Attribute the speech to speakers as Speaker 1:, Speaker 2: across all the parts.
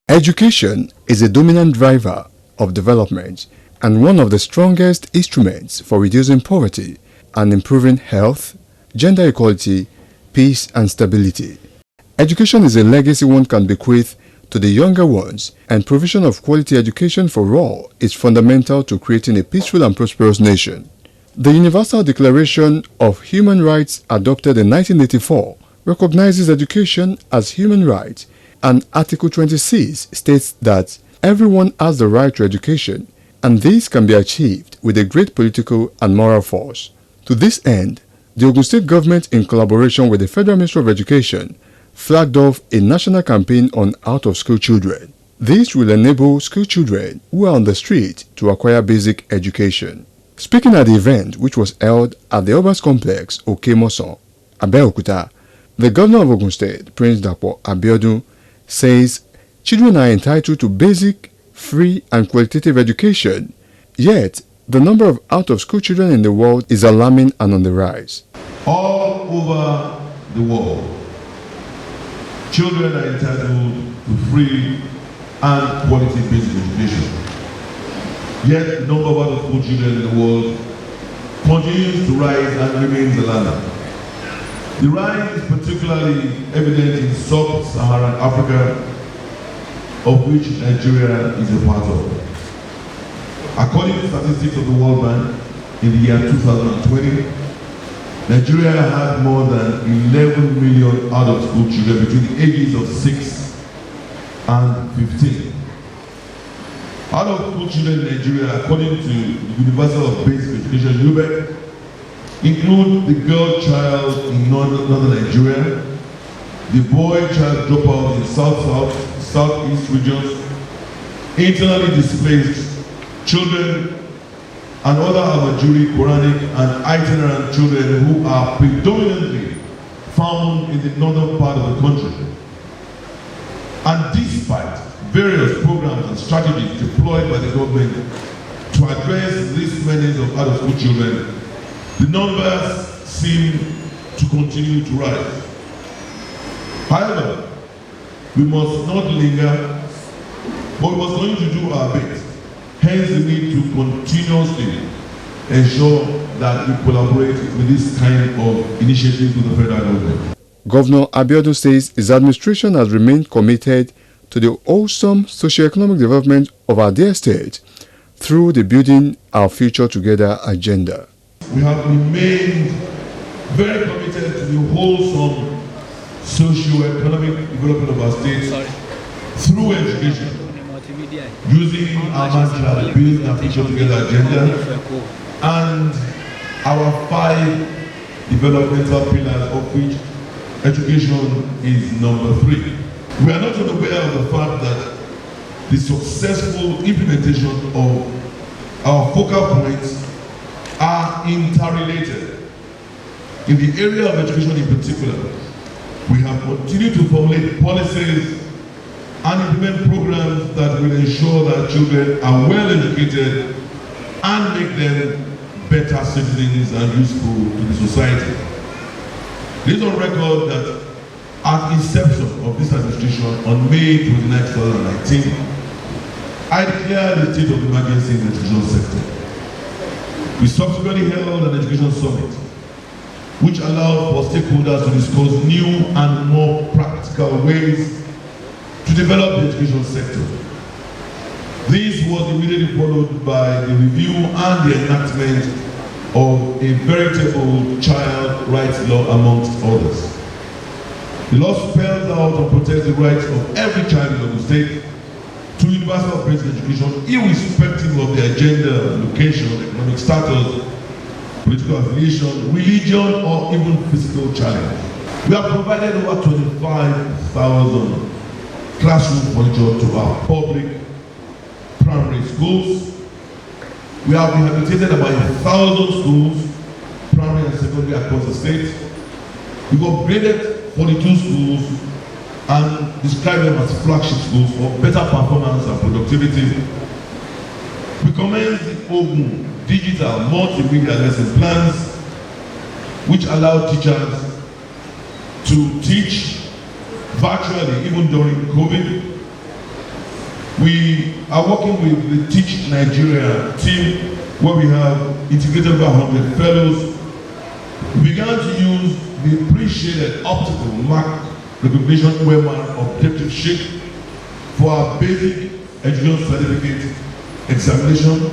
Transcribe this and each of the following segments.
Speaker 1: Education is a dominant driver of development and one of the strongest instruments for reducing poverty and improving health, gender equality, peace and stability. Education is a legacy one can bequeath to the younger ones, and provision of quality education for all is fundamental to creating a peaceful and prosperous nation. The Universal Declaration of Human Rights adopted in 1984 recognizes education as human right, and Article 26 states that everyone has the right to education, and this can be achieved with a great political and moral force. To this end, the Ogun State government, in collaboration with the Federal Ministry of Education, flagged off a national campaign on out-of-school children. This will enable school children who are on the street to acquire basic education. Speaking at the event, which was held at the Obas Complex, Okemosan, Abeokuta, the governor of Ogun State, Prince Dapo Abiodun, says children are entitled to basic, free and qualitative education, yet the number of out-of-school children in the world is alarming and on the rise.
Speaker 2: All over the world, children are entitled to free and quality basic education. Yet the number of out-of-school children in the world continues to rise and remains alarming. The rise is particularly evident in sub-Saharan Africa, of which Nigeria is a part of. According to statistics of the World Bank, in the year 2020, Nigeria had more than 11 million out-of-school children between the ages of 6 and 15. Out-of-school children in Nigeria, according to the Universal Basic Education (UBEC), include the girl child in northern Nigeria, the boy child dropout in southeast regions, internally displaced children, and other Al-Majuri, Quranic, and itinerant children who are predominantly found in the northern part of the country. And despite various programs and strategies deployed by the government to address this menace of out-of-school children, the numbers seem to continue to rise. However, we must not linger, but we must going to do our bit. Hence the need to continuously ensure that we collaborate with this kind of initiative with the federal government.
Speaker 1: Governor Abiodun says his administration has remained committed to the wholesome socio-economic development of our dear state through the Building Our Future Together agenda.
Speaker 2: We have remained very committed to the wholesome socio-economic development of our state through education, using our mantra, Building Our Future Together agenda, and our 5 developmental pillars, of which education is number 3. We are not unaware of the fact that the successful implementation of our focal points are interrelated. In the area of education in particular, we have continued to formulate policies and implement programs that will ensure that children are well educated and make them better citizens and useful to the society. It is on record that at inception of this administration on May 29, 2019, I declared the state of emergency in the education sector. We subsequently held an education summit, which allowed for stakeholders to discuss new and more practical ways to develop the education sector. This was immediately followed by the review and the enactment of a veritable child rights law, amongst others. The law spells out and protects the rights of every child in the state to universal basic education, irrespective of their gender, location, economic status, political affiliation, religion, or even physical challenge. We have provided over 25,000 classroom furniture to our public primary schools. We have rehabilitated about 1,000 schools, primary and secondary, across the state. We've upgraded 42 schools and describe them as flagship schools for better performance and productivity. We commenced the Ogun digital multimedia lesson plans, which allow teachers to teach virtually even during COVID. We are working with the Teach Nigeria team, where we have integrated about 100 fellows. We began to use the pre-shaded optical mark recognition OMR objective sheet for our basic education certificate examination.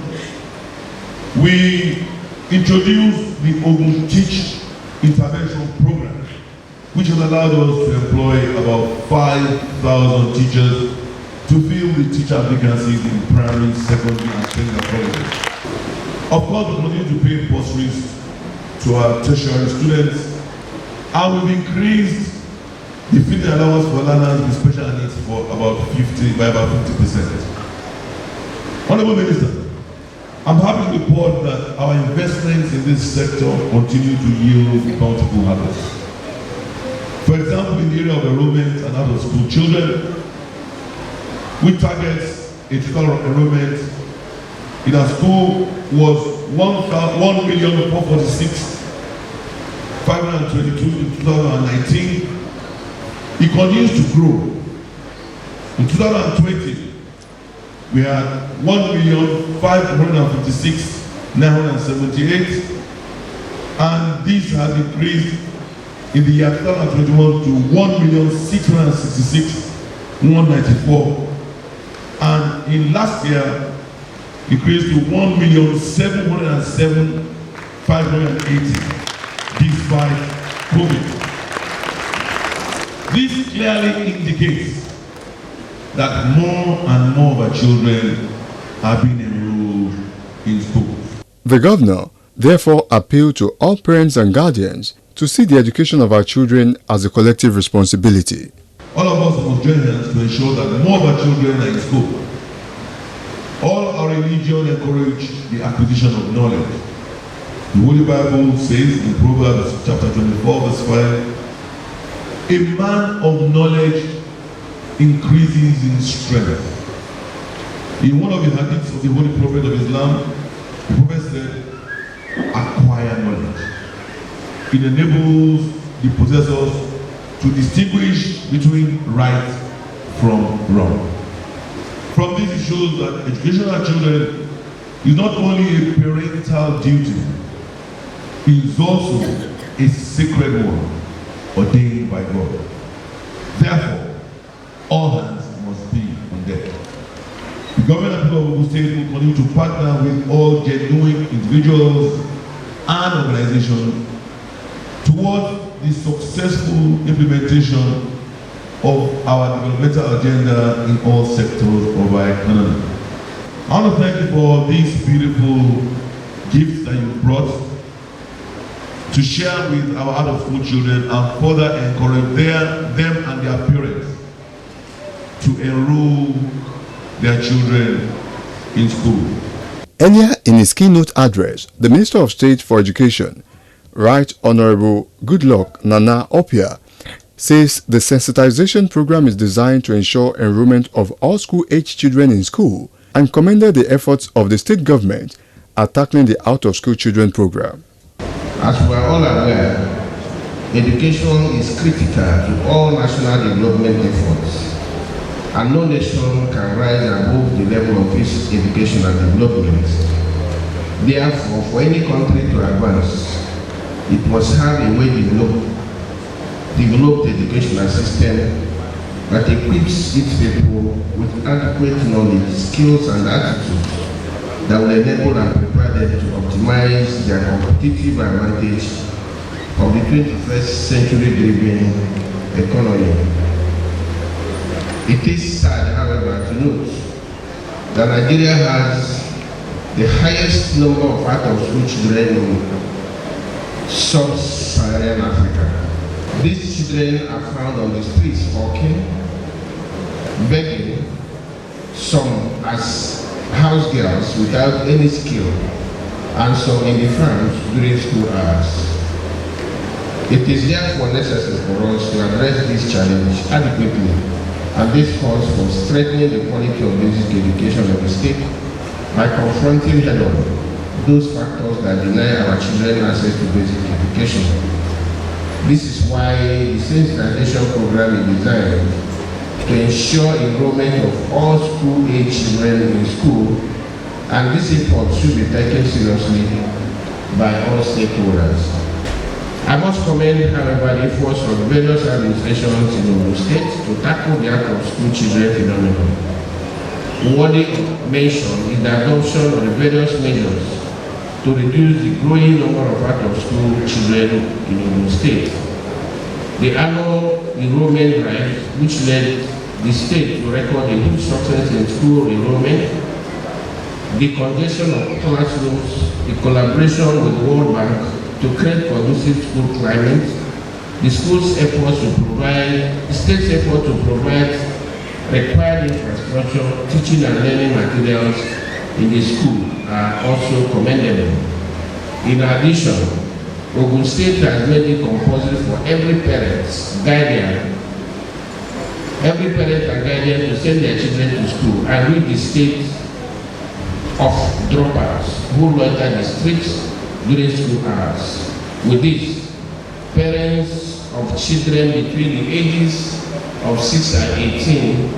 Speaker 2: We introduced the Ogun Teach intervention program, which has allowed us to employ about 5,000 teachers to fill the teacher vacancies in primary, secondary, and technical colleges. Of course, we continue to pay bursaries to our tertiary students, and we've increased the feeding allowance for learners with special needs by about 50%. Honorable Minister, I'm happy to report that our investments in this sector continue to yield bountiful harvests. For example, in the area of enrollment and out-of-school children, we target a total enrollment in our school was 1,446,522 in 2019. It continues to grow. In 2020, we had 1,556,978, and this has increased in the year 2021 to 1,666,194, and in last year increased to 1,707,580 despite COVID. This clearly indicates that more and more of our children are being enrolled in school.
Speaker 1: The governor therefore appealed to all parents and guardians to see the education of our children as a collective responsibility.
Speaker 2: All of us must join hands to ensure that more of our children are in school. All our religion encourage the acquisition of knowledge. The Holy Bible says in Proverbs chapter 24 verse 5, a man of knowledge increases in strength. In one of the hadiths of the Holy Prophet of Islam, the Prophet said, acquire knowledge. It enables the possessors to distinguish between right from wrong. From this, it shows that education of children is not only a parental duty, it is also a sacred one ordained by God. Therefore, all hands must be on deck. The government and people of Ogun State will continue to partner with all genuine individuals and organizations towards the successful implementation of our developmental agenda in all sectors of our economy. I want to thank you for these beautiful gifts that you brought to share with our out-of-school children and further encourage them and their parents to enroll their children in school.
Speaker 1: Earlier in his keynote address, the Minister of State for Education, Right Honorable Goodluck Nana Opia, says the sensitization program is designed to ensure enrollment of all school-age children in school and commended the efforts of the state government at tackling the out-of-school children program.
Speaker 3: As we are all aware, education is critical to all national development efforts, and no nation can rise above the level of its education and development. Therefore, for any country to advance, it must have a well-developed educational system that equips its people with adequate knowledge, skills, and attitudes that will enable and prepare them to optimize their competitive advantage of the 21st century-driven economy. It is sad, however, to note that Nigeria has the highest number of out-of-school children in sub-Saharan Africa. These children are found on the streets hawking, begging, some as house girls without any skill, and some in the farms during school hours. It is therefore necessary for us to address this challenge adequately, and this calls for strengthening the quality of basic education of the state by confronting head-on those factors that deny our children access to basic education. This is why the sensitization program is designed to ensure enrollment of all school-age children in school, and this effort should be taken seriously by all stakeholders. I must commend, however, the efforts of various administrations in Ogun State to tackle the out-of-school children phenomenon. Worthy of mention is the adoption of the various measures to reduce the growing number of out-of-school children in Ogun State. The annual enrollment drive, which led the state to record a huge success in school enrollment, the congestion of classrooms, the collaboration with the World Bank to create conducive school climate, the state's effort to provide required infrastructure, teaching and learning materials in the school are also commendable. In addition, Ogun State has made it compulsory for every parent and guardian to send their children to school and rid the state of dropouts who loiter the streets during school hours. With this, parents of children between the ages of 6 and 18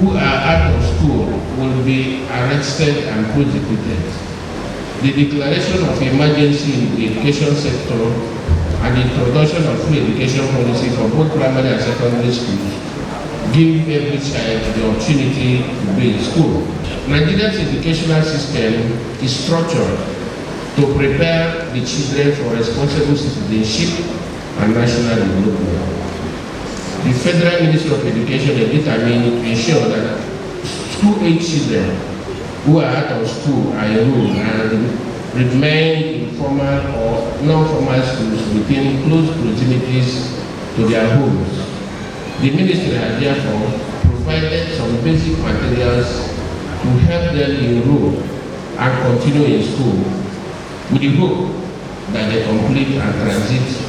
Speaker 3: who are out of school will be arrested and prosecuted. The declaration of emergency in the education sector and the introduction of free education policy for both primary and secondary schools give every child the opportunity to be in school. Nigeria's educational system is structured to prepare the children for responsible citizenship and national development. The Federal Ministry of Education is determined to ensure that school-age children who are out of school are enrolled and remain in formal or non-formal schools within close proximities to their homes. The ministry has therefore provided some basic materials to help them enroll and continue in school, with the hope that they complete and transit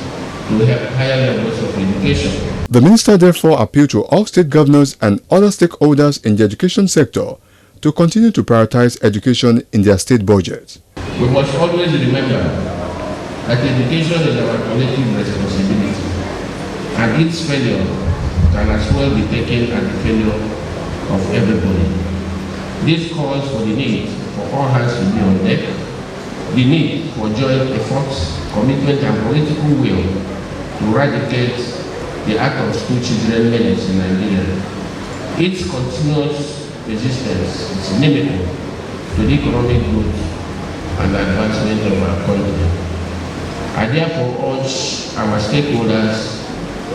Speaker 3: to higher levels of education.
Speaker 1: The minister therefore appealed to all state governors and other stakeholders in the education sector to continue to prioritize education in their state budget.
Speaker 3: We must always remember that education is our collective responsibility, and its failure can as well be taken as the failure of everybody. This calls for the need for all hands to be on deck, the need for joint efforts, commitment and political will to eradicate the out-of-school children menace in Nigeria. Its continuous resistance is inimical to the economic growth and advancement of our country. I therefore urge our stakeholders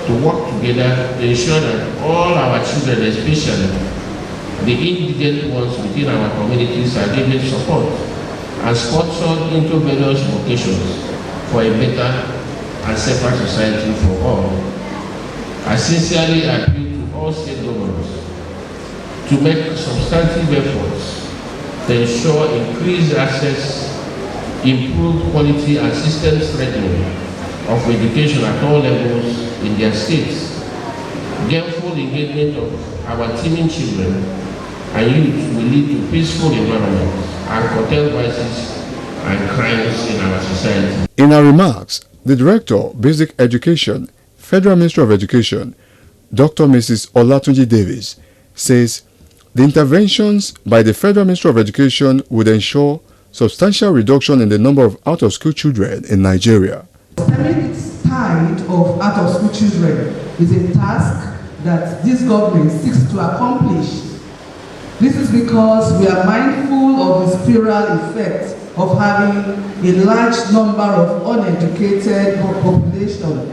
Speaker 3: to work together to ensure that all our children, especially the indigent ones within our communities, are given support and sponsored into various vocations for a better and safer society for all. I sincerely appeal to all state governments to make substantive efforts to ensure increased access, improved quality and system strengthening of education at all levels in their states. Careful engagement of our teeming children and youth will lead to peaceful environments and curtail vices and crimes in our society.
Speaker 1: In her remarks, the Director, Basic Education, Federal Ministry of Education, Dr. Mrs. Olatunji Davis, says the interventions by the Federal Ministry of Education would ensure substantial reduction in the number of out-of-school children in Nigeria.
Speaker 4: Stemming the tide of out-of-school children is a task that this government seeks to accomplish. This is because we are mindful of the spiral effect of having a large number of uneducated population.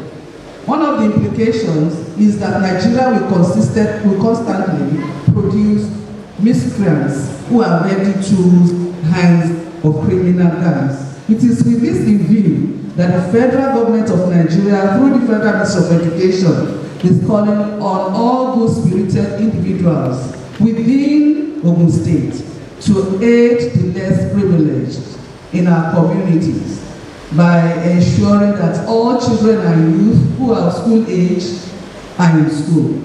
Speaker 4: One of the implications is that Nigeria will constantly produce miscreants who are ready to hands of criminal gangs. It is with this in view that the federal government of Nigeria, through the Federal Ministry of Education, is calling on all good-spirited individuals within Ogun State to aid the less privileged in our communities by ensuring that all children and youth who are school age are in school.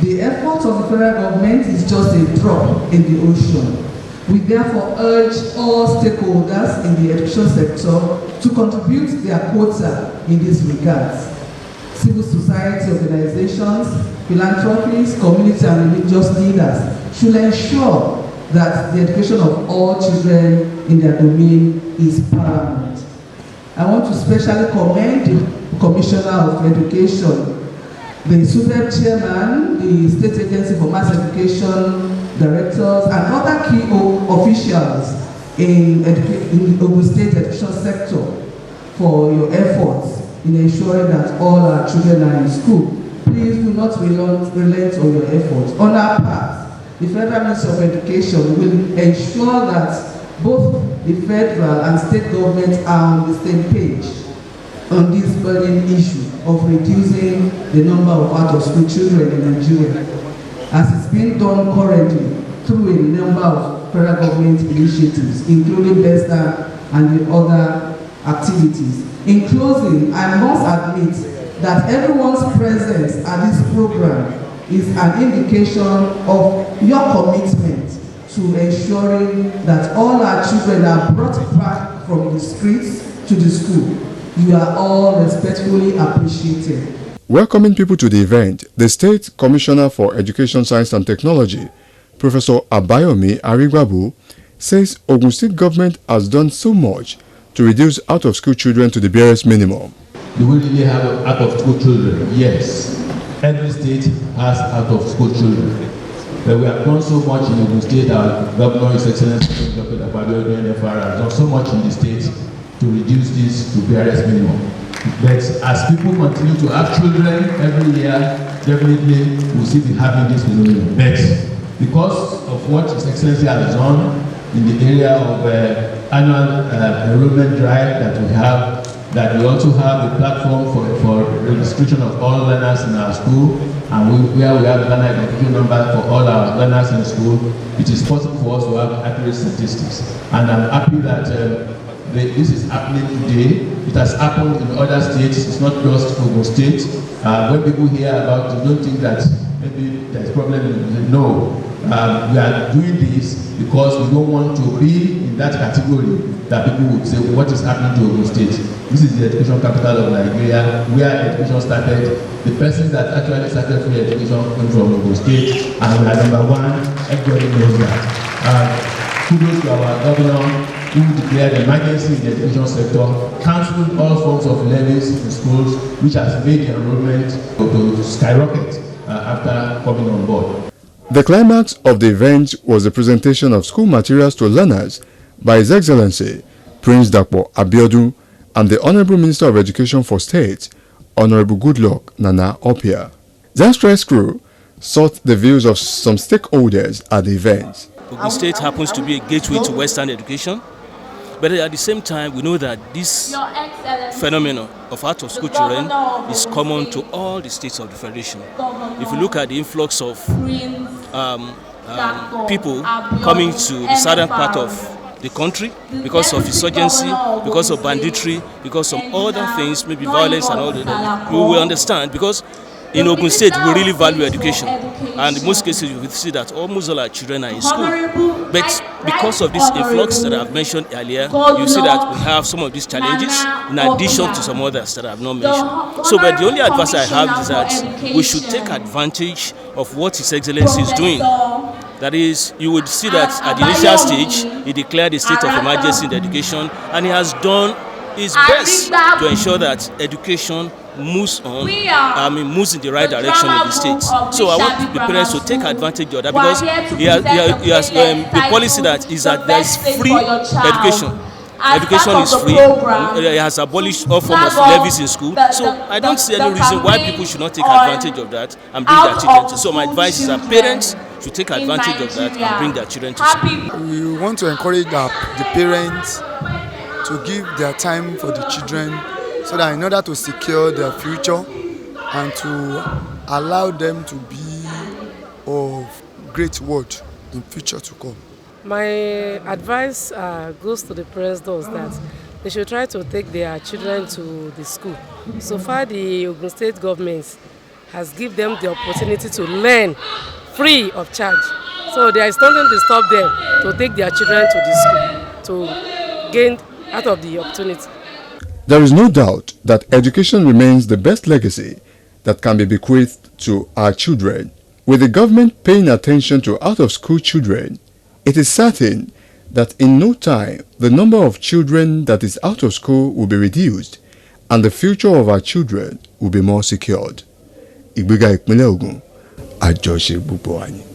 Speaker 4: The effort of the federal government is just a drop in the ocean. We therefore urge all stakeholders in the education sector to contribute their quota in this regard. civil society organizations, philanthropists, community and religious leaders should ensure that the education of all children in their domain is paramount. I want to specially commend the Commissioner of Education, the SUPEP chairman, the State Agency for Mass Education directors, and other key officials in the Ogun State education sector for your efforts in ensuring that all our children are in school. Please do not relent on your efforts. On our part, the Federal Ministry of Education will ensure that both the federal and state governments are on the same page on this burning issue of reducing the number of out-of-school children in Nigeria, as it's being done currently through a number of federal government initiatives, including BESTA and the other activities. In closing, I must admit that everyone's presence at this program is an indication of your commitment to ensuring that all our children are brought back from the streets to the school. You are all respectfully appreciated.
Speaker 1: Welcoming people to the event, the State Commissioner for Education, Science and Technology, Professor Abayomi Arigbabu, says Ogun State government has done so much to reduce out-of-school children to the barest minimum.
Speaker 5: Do we really have out-of-school children? Yes. Every state has out-of-school children. But we have done so much in Ogun State. Our Governor, His Excellency Dr. Abayomi FR, has done so much in the state to reduce this to barest minimum. But as people continue to have children every year, definitely we'll still be having this phenomenon. But because of what His Excellency has done in the area of annual enrollment drive that we have, that we also have a platform for registration of all learners in our school, and where we have a learner identification number for all our learners in school, it is possible for us to have accurate statistics. And I'm happy that this is happening today. It has happened in other states. It's not just Ogun State. When people hear about it, don't think that maybe there's a problem. No. We are doing this because we don't want to be in that category that people would say, what is happening to Ogun State? This is the education capital of Nigeria, where education started. The person that actually started free education came from Ogun State, and we are number one. Everybody knows that. Kudos to our governor, who declared emergency in the education sector, cancelled all forms of levies in schools, which has made the enrollment to skyrocket after coming on board.
Speaker 1: The climax of the event was the presentation of school materials to learners by His Excellency Prince Dapo Abiodun and the Honorable Minister of Education for State, Honorable Goodluck Nana Opia. Zanstra's crew sought the views of some stakeholders at the event.
Speaker 6: Ogun State happens to be a gateway to Western education, but at the same time, we know that this phenomenon of out-of-school children is common to all the states of the Federation. If you look at the influx of people coming to the southern part of the country because of insurgency, because of banditry, because of other things, maybe violence and all that, you will understand, because in Ogun State, we really value education, and in most cases, you will see that almost all our children are in school. But because of this influx that I've mentioned earlier, you see that we have some of these challenges in addition to some others that I have not mentioned. So, but the only advice I have is that we should take advantage of what His Excellency is doing. That is, you would see that at the initial stage, he declared a state of emergency in education, and he has done his best to ensure that education moves on, moves in the right direction in the state. So I want the parents to take advantage of that, because he has the policy that is that there is free education. Education is free. He has abolished all forms of levies in school. So I don't see any reason why people should not take advantage of that and bring their children to. So my advice is that parents should take advantage of that and bring their children to school.
Speaker 7: We want to encourage the parents to give their time for the children, so that in order to secure their future and to allow them to be of great worth in future to come.
Speaker 8: My advice goes to the parents that they should try to take their children to the school. So far, the Ogun State government has given them the opportunity to learn free of charge. So there is nothing to stop them to take their children to the school to gain out of the opportunity.
Speaker 1: There is no doubt that education remains the best legacy that can be bequeathed to our children. With the government paying attention to out-of-school children, it is certain that in no time the number of children that is out of school will be reduced and the future of our children will be more secured. Ìgbéga ìpínlẹ̀ Ògùn, àjọṣe gbogbo wa ni.